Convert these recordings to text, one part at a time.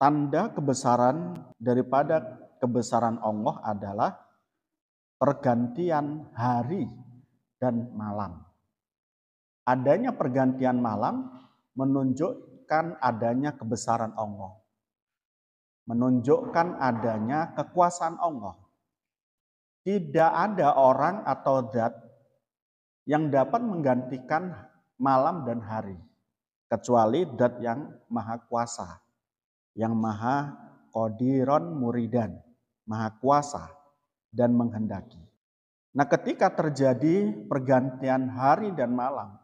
Tanda kebesaran daripada kebesaran Allah adalah pergantian hari dan malam. Adanya pergantian malam menunjukkan adanya kebesaran Allah. Menunjukkan adanya kekuasaan Allah. Tidak ada orang atau zat yang dapat menggantikan malam dan hari, kecuali zat yang maha kuasa, yang maha qadiron muridan, maha kuasa dan menghendaki. Nah, ketika terjadi pergantian hari dan malam,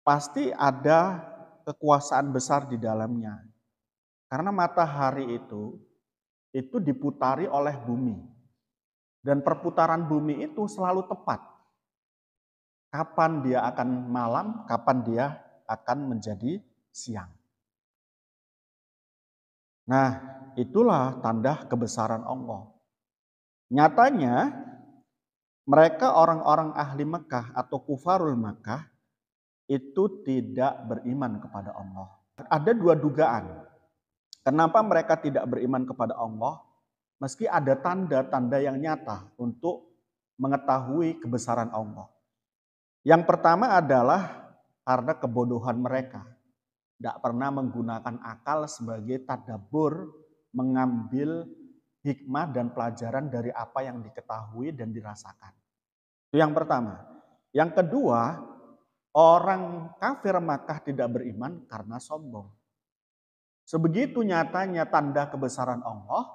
pasti ada kekuasaan besar di dalamnya. Karena matahari itu diputari oleh bumi. Dan perputaran bumi itu selalu tepat. Kapan dia akan malam, kapan dia akan menjadi siang. Nah, itulah tanda kebesaran Allah. Nyatanya, mereka orang-orang ahli Mekah atau kufarul Mekah itu tidak beriman kepada Allah. Ada dua dugaan. Kenapa mereka tidak beriman kepada Allah? Meski ada tanda-tanda yang nyata untuk mengetahui kebesaran Allah. Yang pertama adalah karena kebodohan mereka. Tidak pernah menggunakan akal sebagai tadabbur, mengambil hikmah dan pelajaran dari apa yang diketahui dan dirasakan. Itu yang pertama. Yang kedua, orang kafir Makkah tidak beriman karena sombong. Sebegitu nyatanya tanda kebesaran Allah,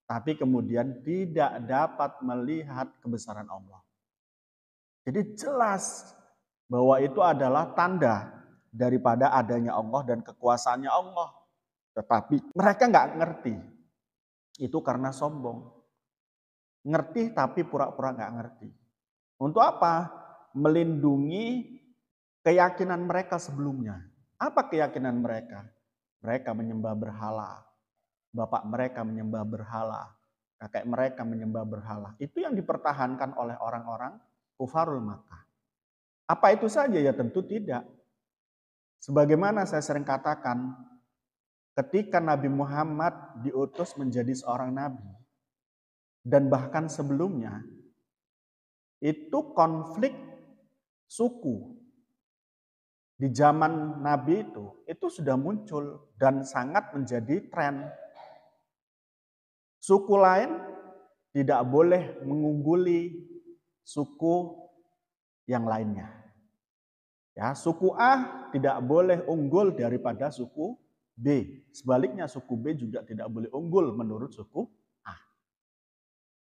tapi kemudian tidak dapat melihat kebesaran Allah. Jadi jelas bahwa itu adalah tanda daripada adanya Allah dan kekuasaannya Allah. Tetapi mereka nggak ngerti. Itu karena sombong. Ngerti tapi pura-pura nggak ngerti. Untuk apa? Melindungi keyakinan mereka sebelumnya. Apa keyakinan mereka? Mereka menyembah berhala. Bapak mereka menyembah berhala. Kakek mereka menyembah berhala. Itu yang dipertahankan oleh orang-orang kufarul Makkah. Apa itu saja? Ya tentu tidak. Sebagaimana saya sering katakan, ketika Nabi Muhammad diutus menjadi seorang nabi, dan bahkan sebelumnya, itu konflik suku di zaman Nabi itu sudah muncul dan sangat menjadi tren. Suku lain tidak boleh mengungguli suku yang lainnya. Ya, suku A tidak boleh unggul daripada suku B. Sebaliknya suku B juga tidak boleh unggul menurut suku A.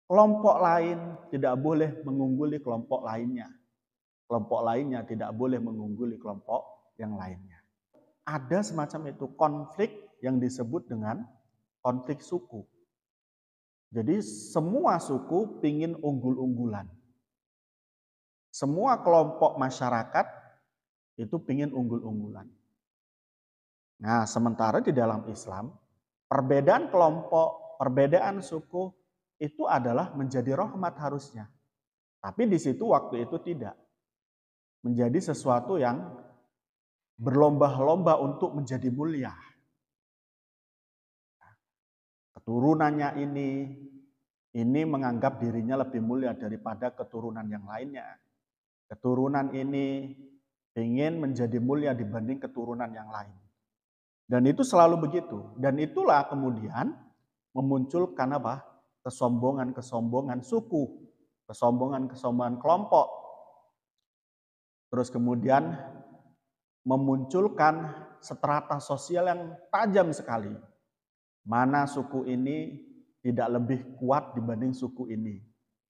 Kelompok lain tidak boleh mengungguli kelompok lainnya. Kelompok lainnya tidak boleh mengungguli kelompok yang lainnya. Ada semacam itu konflik yang disebut dengan konflik suku. Jadi semua suku pingin unggul-unggulan. Semua kelompok masyarakat itu pingin unggul-unggulan. Nah, sementara di dalam Islam, perbedaan kelompok, perbedaan suku itu adalah menjadi rahmat harusnya. Tapi di situ waktu itu tidak. Menjadi sesuatu yang berlomba-lomba untuk menjadi mulia. Keturunannya ini menganggap dirinya lebih mulia daripada keturunan yang lainnya. Keturunan ini ingin menjadi mulia dibanding keturunan yang lain. Dan itu selalu begitu. Dan itulah kemudian memunculkan apa? Kesombongan-kesombongan suku, kesombongan-kesombongan kelompok. Terus kemudian memunculkan strata sosial yang tajam sekali. Mana suku ini tidak lebih kuat dibanding suku ini.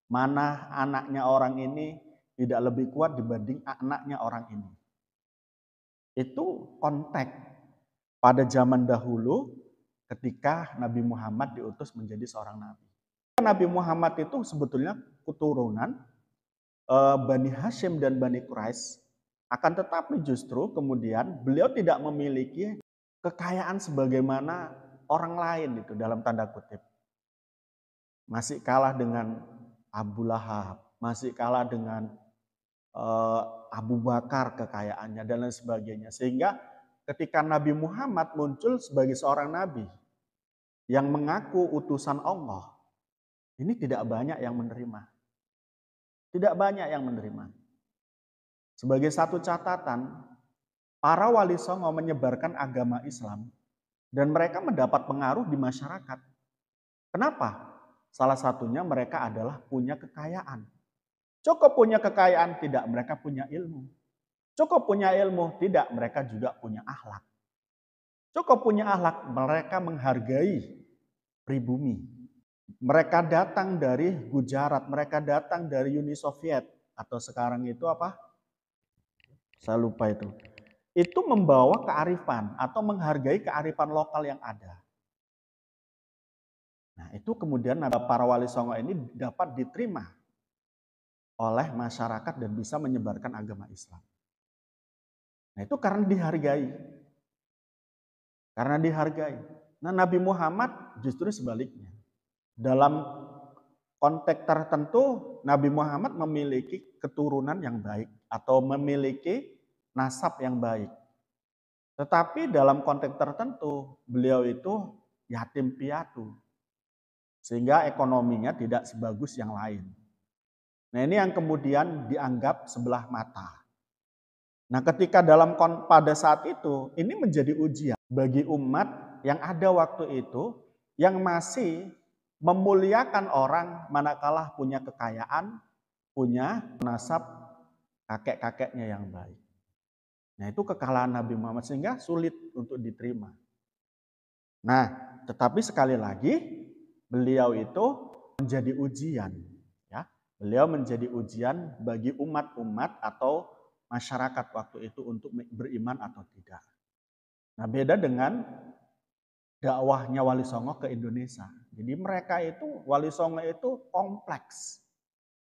Mana anaknya orang ini tidak lebih kuat dibanding anaknya orang ini. Itu konteks pada zaman dahulu ketika Nabi Muhammad diutus menjadi seorang nabi. Nabi Muhammad itu sebetulnya keturunan Bani Hashim dan Bani Quraisy, akan tetapi justru kemudian beliau tidak memiliki kekayaan sebagaimana orang lain itu dalam tanda kutip. Masih kalah dengan Abu Lahab, masih kalah dengan Abu Bakar kekayaannya dan lain sebagainya. Sehingga ketika Nabi Muhammad muncul sebagai seorang nabi yang mengaku utusan Allah, ini tidak banyak yang menerima. Tidak banyak yang menerima. Sebagai satu catatan, para wali songo menyebarkan agama Islam dan mereka mendapat pengaruh di masyarakat. Kenapa? Salah satunya mereka adalah punya kekayaan. Cukup punya kekayaan, tidak, mereka punya ilmu. Cukup punya ilmu, tidak, mereka juga punya akhlak. Cukup punya akhlak, mereka menghargai pribumi. Mereka datang dari Gujarat, mereka datang dari Uni Soviet, atau sekarang itu apa? Saya lupa itu. Itu membawa kearifan atau menghargai kearifan lokal yang ada. Nah, itu kemudian para wali songo ini dapat diterima oleh masyarakat dan bisa menyebarkan agama Islam. Nah, itu karena dihargai. Karena dihargai. Nah, Nabi Muhammad justru sebaliknya. Dalam konteks tertentu, Nabi Muhammad memiliki keturunan yang baik atau memiliki nasab yang baik. Tetapi dalam konteks tertentu, beliau itu yatim piatu. Sehingga ekonominya tidak sebagus yang lain. Nah, ini yang kemudian dianggap sebelah mata. Nah, ketika pada saat itu, ini menjadi ujian bagi umat yang ada waktu itu, yang masih memuliakan orang manakala punya kekayaan, punya nasab kakek-kakeknya yang baik. Nah, itu kekalahan Nabi Muhammad sehingga sulit untuk diterima. Nah, tetapi sekali lagi beliau itu menjadi ujian, ya. Beliau menjadi ujian bagi umat-umat atau masyarakat waktu itu untuk beriman atau tidak. Nah, beda dengan dakwahnya Wali Songo ke Indonesia. Jadi mereka itu, Wali Songo itu kompleks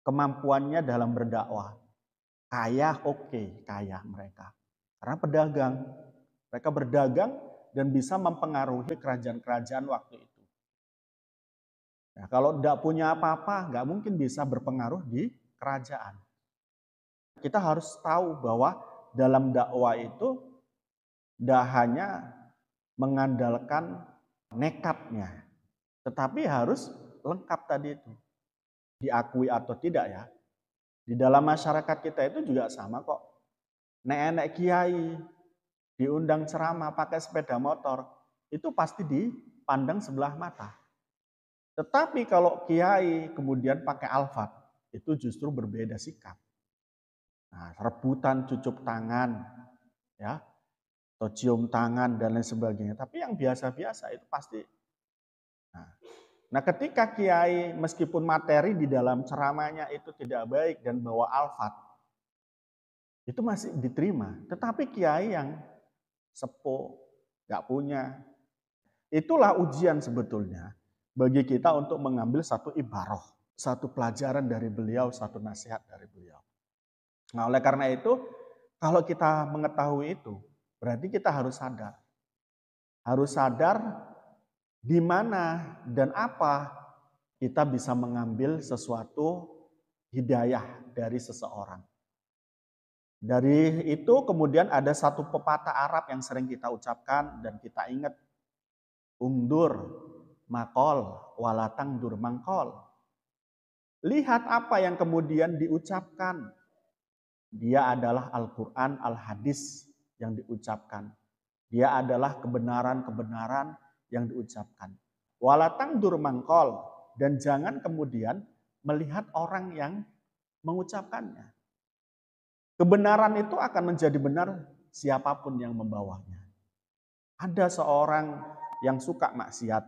kemampuannya dalam berdakwah. Kaya, oke, kaya mereka. Karena pedagang. Mereka berdagang dan bisa mempengaruhi kerajaan-kerajaan waktu itu. Nah, kalau tidak punya apa-apa, nggak mungkin bisa berpengaruh di kerajaan. Kita harus tahu bahwa dalam dakwah itu tidak hanya mengandalkan nekatnya, tetapi harus lengkap tadi itu. Diakui atau tidak ya. Di dalam masyarakat kita itu juga sama kok. Nenek kiai diundang ceramah pakai sepeda motor, itu pasti dipandang sebelah mata. Tetapi kalau kiai kemudian pakai Alphard, itu justru berbeda sikap. Nah, rebutan cucuk tangan, ya, atau cium tangan dan lain sebagainya. Tapi yang biasa-biasa itu pasti. Nah, ketika kiai meskipun materi di dalam ceramahnya itu tidak baik dan bawa Alphard, itu masih diterima. Tetapi kiai yang sepuh, nggak punya, itulah ujian sebetulnya bagi kita untuk mengambil satu ibaroh, satu pelajaran dari beliau, satu nasihat dari beliau. Nah, oleh karena itu, kalau kita mengetahui itu, berarti kita harus sadar. Harus sadar di mana dan apa kita bisa mengambil sesuatu hidayah dari seseorang. Dari itu kemudian ada satu pepatah Arab yang sering kita ucapkan dan kita ingat. Ungdur makol walatang dur mangkol. Lihat apa yang kemudian diucapkan. Dia adalah Al-Quran, Al-Hadis yang diucapkan. Dia adalah kebenaran-kebenaran yang diucapkan. Walatang dur mangkol. Dan jangan kemudian melihat orang yang mengucapkannya. Kebenaran itu akan menjadi benar siapapun yang membawanya. Ada seorang yang suka maksiat,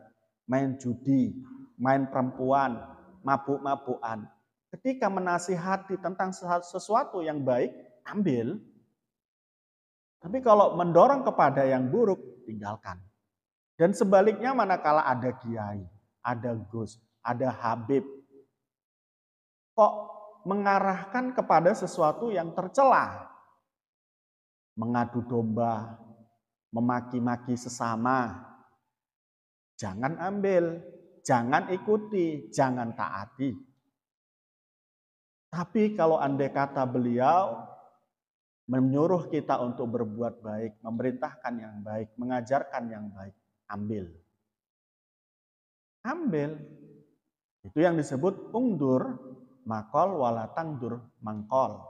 main judi, main perempuan, mabuk-mabukan. Ketika menasihati tentang sesuatu yang baik, ambil. Tapi kalau mendorong kepada yang buruk, tinggalkan. Dan sebaliknya manakala ada kiai, ada gus, ada habib, kok mengarahkan kepada sesuatu yang tercela, mengadu domba, memaki-maki sesama, jangan ambil, jangan ikuti, jangan taati. Tapi kalau andai kata beliau menyuruh kita untuk berbuat baik, memerintahkan yang baik, mengajarkan yang baik. Ambil. Ambil. Itu yang disebut ungdur, makol, walatangdur, mangkol.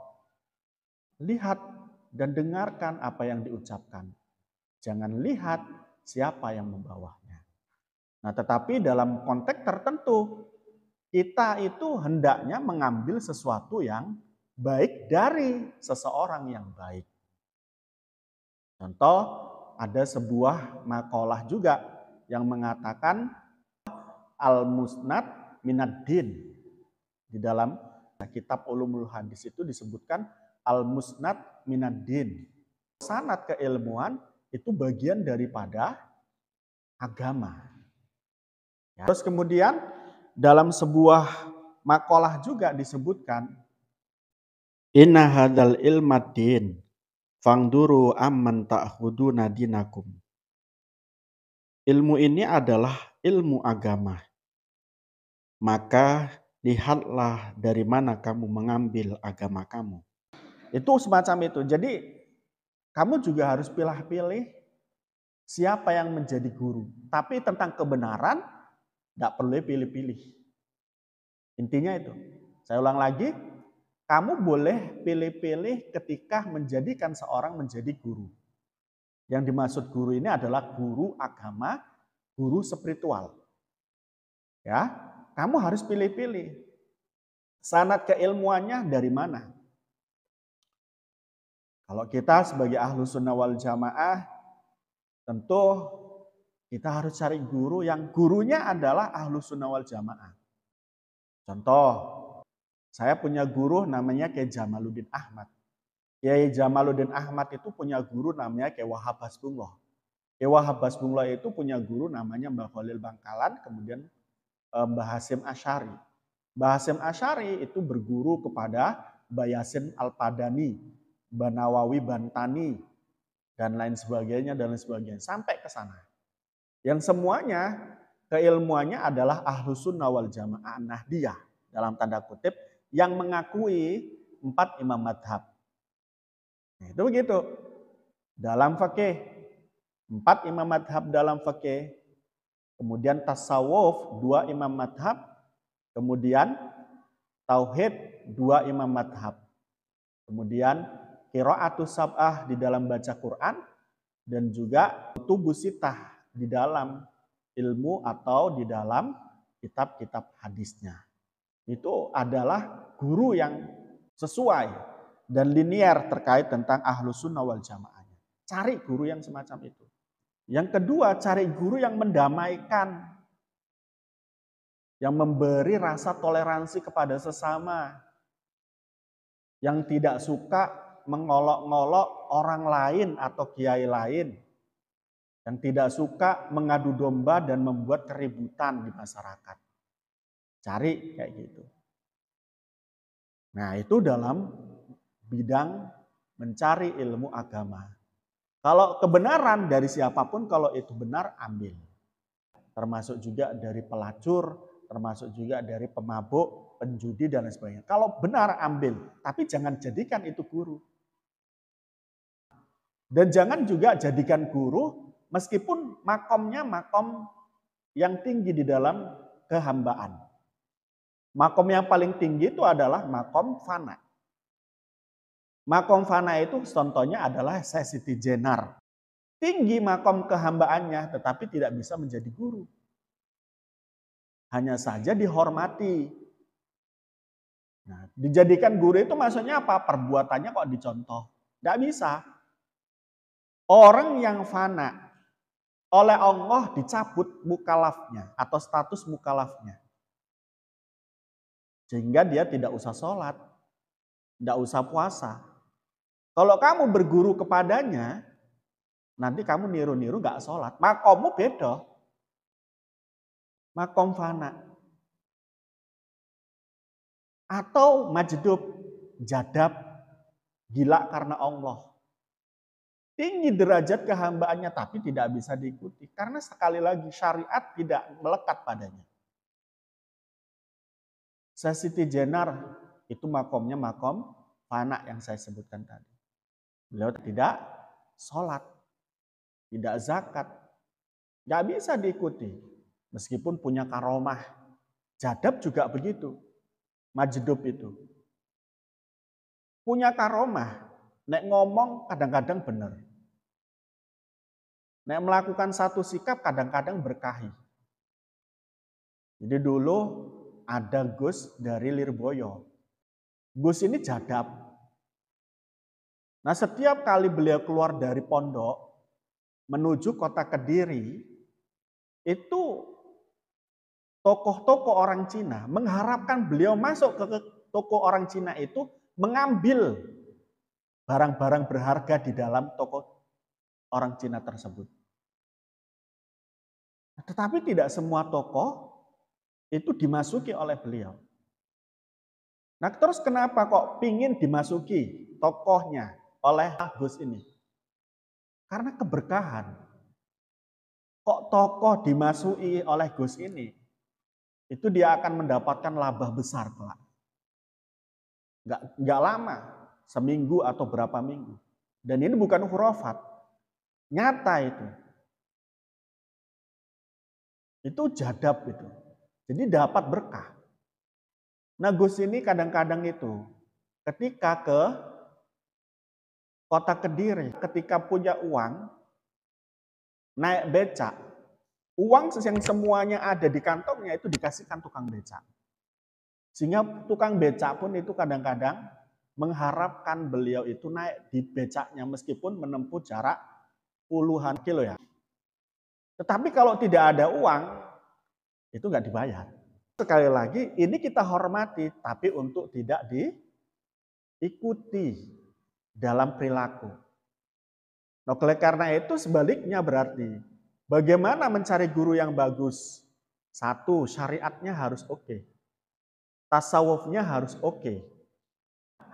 Lihat dan dengarkan apa yang diucapkan. Jangan lihat siapa yang membawanya. Nah, tetapi dalam konteks tertentu, kita itu hendaknya mengambil sesuatu yang baik dari seseorang yang baik. Contoh, ada sebuah makalah juga yang mengatakan al-musnad minad din. Di dalam kitab Ulumul Hadis itu disebutkan al-musnad minad din. Sanad keilmuan itu bagian daripada agama. Ya. Terus kemudian dalam sebuah makalah juga disebutkan inna hadzal ilmad din fangduru amman ta'khuduna dinakum. Ilmu ini adalah ilmu agama. Maka lihatlah dari mana kamu mengambil agama kamu. Itu semacam itu. Jadi kamu juga harus pilih-pilih siapa yang menjadi guru. Tapi tentang kebenaran tidak perlu pilih-pilih. Intinya itu. Saya ulang lagi, kamu boleh pilih-pilih ketika menjadikan seorang menjadi guru. Yang dimaksud guru ini adalah guru agama, guru spiritual. Ya, kamu harus pilih-pilih. Sanad keilmuannya dari mana? Kalau kita sebagai ahlu sunnah wal jamaah, tentu kita harus cari guru yang gurunya adalah ahlu sunnah wal jamaah. Contoh, saya punya guru namanya Kiai Jamaluddin Ahmad. Kiai Jamaluddin Ahmad itu punya guru namanya Kiai Wahab Hasbullah. Kiai Wahab Hasbullah itu punya guru namanya Mbah Khalil Bangkalan, kemudian Mbah Hasyim Asy'ari. Mbah Hasyim Asy'ari itu berguru kepada Mbah Yasin Al-Padani, Mbah Nawawi Bantani, dan lain sebagainya, sampai ke sana. Yang semuanya keilmuannya adalah Ahlus Sunnah wal Jamaah Nahdiyah, dalam tanda kutip, yang mengakui 4 imam madhab. Nah, itu begitu. Dalam fikih, 4 imam madhab dalam fikih. Kemudian tasawuf, 2 imam madhab. Kemudian tauhid, 2 imam madhab. Kemudian qiraatus sab'ah di dalam baca Quran. Dan juga kutubus sittah di dalam ilmu atau di dalam kitab-kitab hadisnya. Itu adalah guru yang sesuai dan linear terkait tentang ahlus sunnah wal jamaahnya. Cari guru yang semacam itu. Yang kedua, cari guru yang mendamaikan, yang memberi rasa toleransi kepada sesama, yang tidak suka mengolok-ngolok orang lain atau kiai lain, yang tidak suka mengadu domba dan membuat keributan di masyarakat. Cari kayak gitu. Nah, itu dalam bidang mencari ilmu agama. Kalau kebenaran dari siapapun, kalau itu benar, ambil. Termasuk juga dari pelacur, termasuk juga dari pemabuk, penjudi, dan lain sebagainya. Kalau benar, ambil. Tapi jangan jadikan itu guru. Dan jangan juga jadikan guru meskipun makomnya makom yang tinggi di dalam kehambaan. Makom yang paling tinggi itu adalah makom fana. Makom fana itu contohnya adalah Syekh Siti Jenar. Tinggi makom kehambaannya tetapi tidak bisa menjadi guru. Hanya saja dihormati. Nah, dijadikan guru itu maksudnya apa? Perbuatannya kok dicontoh. Tidak bisa. Orang yang fana oleh Allah dicabut mukalafnya atau status mukalafnya. Sehingga dia tidak usah sholat, tidak usah puasa. Kalau kamu berguru kepadanya, nanti kamu niru-niru gak sholat. Makommu beda. Makom fana. Atau majdub, jadab, gila karena Allah. Tinggi derajat kehambaannya tapi tidak bisa diikuti. Karena sekali lagi syariat tidak melekat padanya. Syekh Siti Jenar itu makomnya makom fana yang saya sebutkan tadi. Beliau tidak sholat, tidak zakat. Nggak bisa diikuti. Meskipun punya karomah. Jadab juga begitu. Majdub itu. Punya karomah. Nek ngomong kadang-kadang benar. Nek melakukan satu sikap kadang-kadang berkahi. Jadi dulu ada Gus dari Lirboyo. Gus ini jadab. Nah setiap kali beliau keluar dari pondok menuju kota Kediri, itu tokoh-tokoh orang Cina mengharapkan beliau masuk ke toko orang Cina itu mengambil barang-barang berharga di dalam toko orang Cina tersebut. Tetapi tidak semua toko itu dimasuki oleh beliau. Nah terus kenapa kok pingin dimasuki tokohnya oleh Gus ini? Karena keberkahan. Kok tokoh dimasuki oleh Gus ini? Itu dia akan mendapatkan laba besar kelak. Nggak lama, seminggu atau berapa minggu. Dan ini bukan khurafat, nyata itu. Itu jadab itu. Jadi dapat berkah. Nah Gus ini kadang-kadang itu ketika ke kota Kediri, ketika punya uang, naik becak, uang yang semuanya ada di kantongnya itu dikasihkan tukang becak. Sehingga tukang becak pun itu kadang-kadang mengharapkan beliau itu naik di becaknya meskipun menempuh jarak puluhan kilo ya. Tetapi kalau tidak ada uang, itu nggak dibayar. Sekali lagi, ini kita hormati, tapi untuk tidak diikuti dalam perilaku. Nah, oleh karena itu sebaliknya berarti, bagaimana mencari guru yang bagus? Satu, syariatnya harus oke. Tasawufnya harus oke.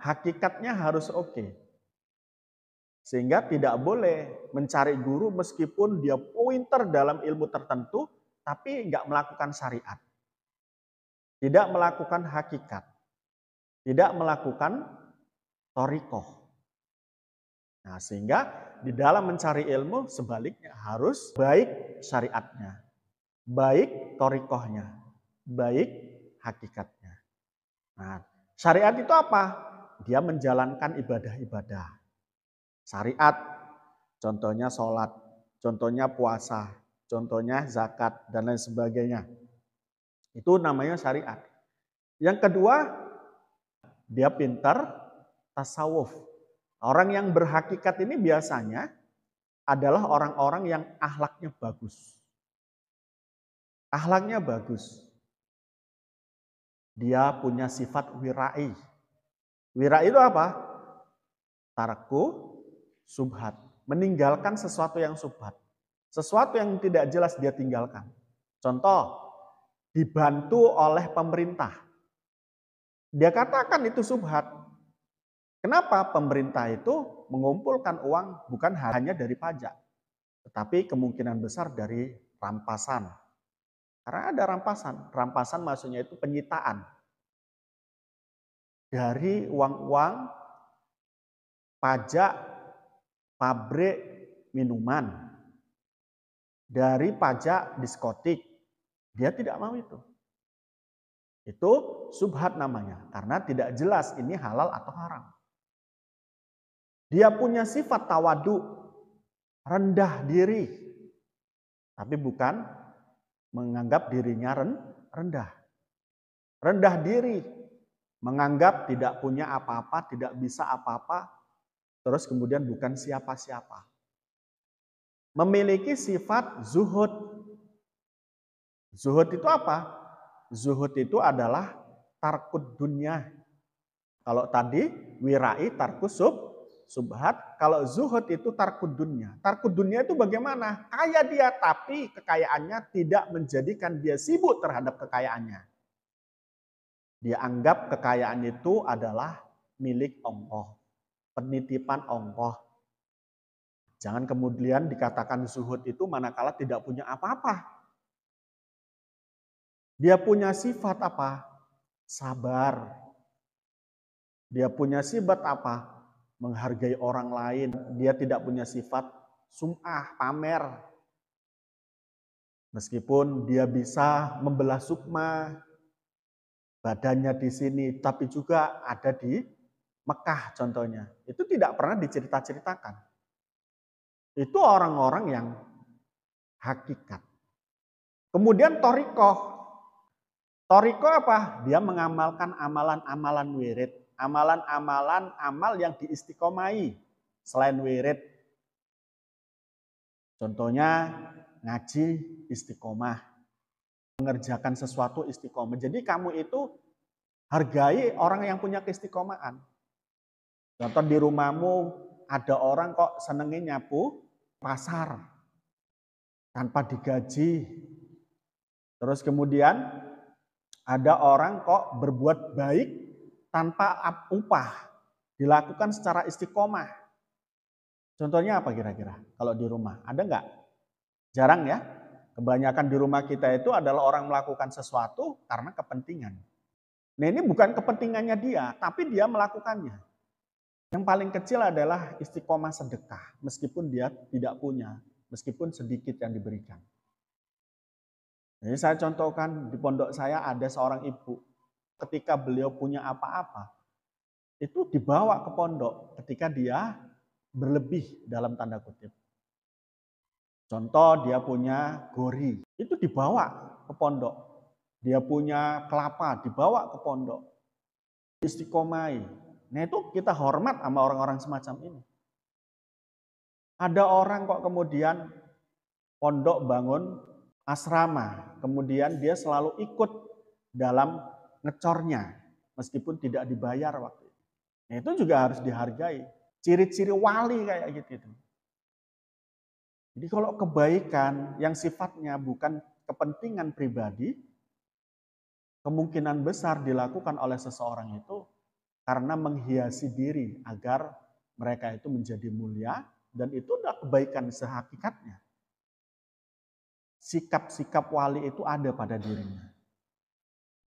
Hakikatnya harus oke. Sehingga tidak boleh mencari guru meskipun dia pointer dalam ilmu tertentu, tapi nggak melakukan syariat. Tidak melakukan hakikat. Tidak melakukan thoriqoh. Nah, sehingga di dalam mencari ilmu sebaliknya harus baik syariatnya, baik thoriqohnya, baik hakikatnya. Nah, syariat itu apa? Dia menjalankan ibadah-ibadah. Syariat, contohnya sholat, contohnya puasa, contohnya zakat, dan lain sebagainya. Itu namanya syariat. Yang kedua, dia pintar tasawuf. Orang yang berhakikat ini biasanya adalah orang-orang yang akhlaknya bagus. Akhlaknya bagus. Dia punya sifat wirai. Wirai itu apa? Tarku subhat. Meninggalkan sesuatu yang subhat. Sesuatu yang tidak jelas dia tinggalkan. Contoh, dibantu oleh pemerintah. Dia katakan itu subhat. Kenapa pemerintah itu mengumpulkan uang bukan hanya dari pajak, tetapi kemungkinan besar dari rampasan. Karena ada rampasan. Rampasan maksudnya itu penyitaan. Dari uang-uang pajak pabrik minuman. Dari pajak diskotik. Dia tidak mau itu. Itu subhat namanya. Karena tidak jelas ini halal atau haram. Dia punya sifat tawadu, rendah diri. Tapi bukan menganggap dirinya rendah. Rendah diri, menganggap tidak punya apa-apa, tidak bisa apa-apa, terus kemudian bukan siapa-siapa. Memiliki sifat zuhud. Zuhud itu apa? Zuhud itu adalah tarkud dunya. Kalau tadi wirai tarkus subhat, kalau zuhud itu tarkud dunya. Tarkud dunya itu bagaimana? Kaya dia, tapi kekayaannya tidak menjadikan dia sibuk terhadap kekayaannya. Dia anggap kekayaan itu adalah milik Allah, penitipan Allah. Jangan kemudian dikatakan zuhud itu manakala tidak punya apa-apa. Dia punya sifat apa? Sabar. Dia punya sifat apa? menghargai orang lain. Dia tidak punya sifat sum'ah, pamer. Meskipun dia bisa membelah sukma, badannya di sini, tapi juga ada di Mekah contohnya. Itu tidak pernah dicerita-ceritakan. Itu orang-orang yang hakikat. Kemudian torikoh. Torikoh apa? Dia mengamalkan amalan-amalan wirid. Amalan-amalan amal yang diistiqomai selain wirid. Contohnya ngaji istiqomah. Mengerjakan sesuatu istiqomah. Jadi kamu itu hargai orang yang punya keistiqomahan. Contoh di rumahmu ada orang kok senengnya nyapu pasar tanpa digaji. Terus kemudian ada orang kok berbuat baik tanpa upah, dilakukan secara istiqomah. Contohnya apa kira-kira kalau di rumah? Ada nggak? Jarang ya. Kebanyakan di rumah kita itu adalah orang melakukan sesuatu karena kepentingan. Nah ini bukan kepentingannya dia, tapi dia melakukannya. Yang paling kecil adalah istiqomah sedekah, meskipun dia tidak punya, meskipun sedikit yang diberikan. Jadi saya contohkan di pondok saya ada seorang ibu, ketika beliau punya apa-apa, itu dibawa ke pondok ketika dia berlebih dalam tanda kutip. Contoh dia punya gori, itu dibawa ke pondok. Dia punya kelapa, dibawa ke pondok. Istiqomai. Nah itu kita hormat sama orang-orang semacam ini. Ada orang kok kemudian pondok bangun asrama, kemudian dia selalu ikut dalam ngecornya, meskipun tidak dibayar waktu itu. Nah, itu juga harus dihargai. Ciri-ciri wali kayak gitu. Jadi kalau kebaikan yang sifatnya bukan kepentingan pribadi, kemungkinan besar dilakukan oleh seseorang itu karena menghiasi diri agar mereka itu menjadi mulia, dan itu adalah kebaikan sehakikatnya. Sikap-sikap wali itu ada pada dirinya.